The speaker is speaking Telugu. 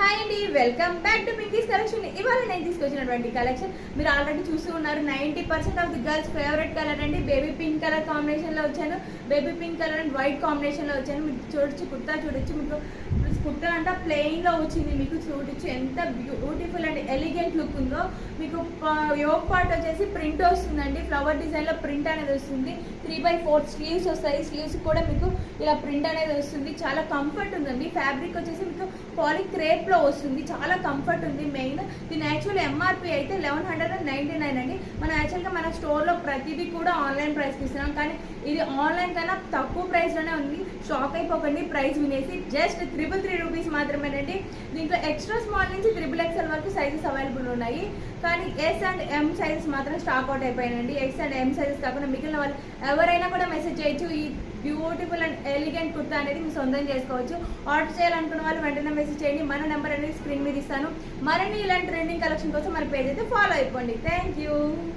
హాయ్ అండి, వెల్కమ్ బ్యాక్ టు పింకీస్ కలెక్షన్. ఇవాళ నేను తీసుకొచ్చినటువంటి కలెక్షన్ మీరు ఆల్రెడీ చూస్తూ ఉన్నారు. 90% of the girls favourite colour అండి. బేబీ పింక్ కలర్ కాంబినేషన్లో వచ్చాను. Baby pink colour and white కాంబినేషన్లో వచ్చాను. మీకు చూడొచ్చు, కుర్తా చూడొచ్చు. మీకు కుర్తా అంతా ప్లెయిన్లో వచ్చింది. మీకు చూడొచ్చు ఎంత బ్యూటిఫుల్ అండ్ ఎలిగెంట్ లుక్ ఉందో. మీకు యోగ్ పార్ట్ వచ్చేసి ప్రింట్ వస్తుందండి. ఫ్లవర్ డిజైన్లో ప్రింట్ అనేది వస్తుంది. 3/4 స్లీవ్స్ వస్తాయి. స్లీవ్స్ కూడా మీకు ఇలా ప్రింట్ అనేది వస్తుంది. చాలా కంఫర్ట్ ఉందండి. ఫ్యాబ్రిక్ వచ్చేసి మీకు పాలీ క్రేప్లో వస్తుంది. చాలా కంఫర్ట్ ఉంది. మెయిన్ దీని యాక్చువల్ ఎంఆర్పి అయితే 1199 అండి. మనం యాక్చువల్గా మన స్టోర్లో ప్రతిదీ కూడా ఆన్లైన్ ప్రైస్కి ఇస్తున్నాం, కానీ ఇది ఆన్లైన్ కన్నా తక్కువ ప్రైస్లోనే ఉంది. షాక్ అయిపోకండి ప్రైస్ వినేసి. జస్ట్ 333 రూపీస్ మాత్రమేనండి. దీంట్లో ఎక్స్ట్రా స్మాల్ నుంచి XXL వరకు సైజెస్ అవైలబుల్ ఉన్నాయి, కానీ S అండ్ M సైజెస్ మాత్రం స్టాక్ అవుట్ అయిపోయాయండి. X అండ్ M సైజెస్ కాకుండా మిగిలిన వాళ్ళు ఎవరైనా కూడా మెసేజ్ చేయొచ్చు. ఈ బ్యూటిఫుల్ అండ్ ఎలిగెంట్ కుర్తా అనేది మీరు సొంతం చేసుకోవచ్చు. ఆర్డర్ చేయాలనుకున్న వాళ్ళు వెంటనే మెసేజ్ చేయండి. మన నెంబర్ అనేది స్క్రీన్ మీద ఇస్తాను. మరిన్ని ఇలాంటి ట్రెండింగ్ కలెక్షన్ కోసం మన పేజ్ అయితే ఫాలో అయిపోండి. Thank you.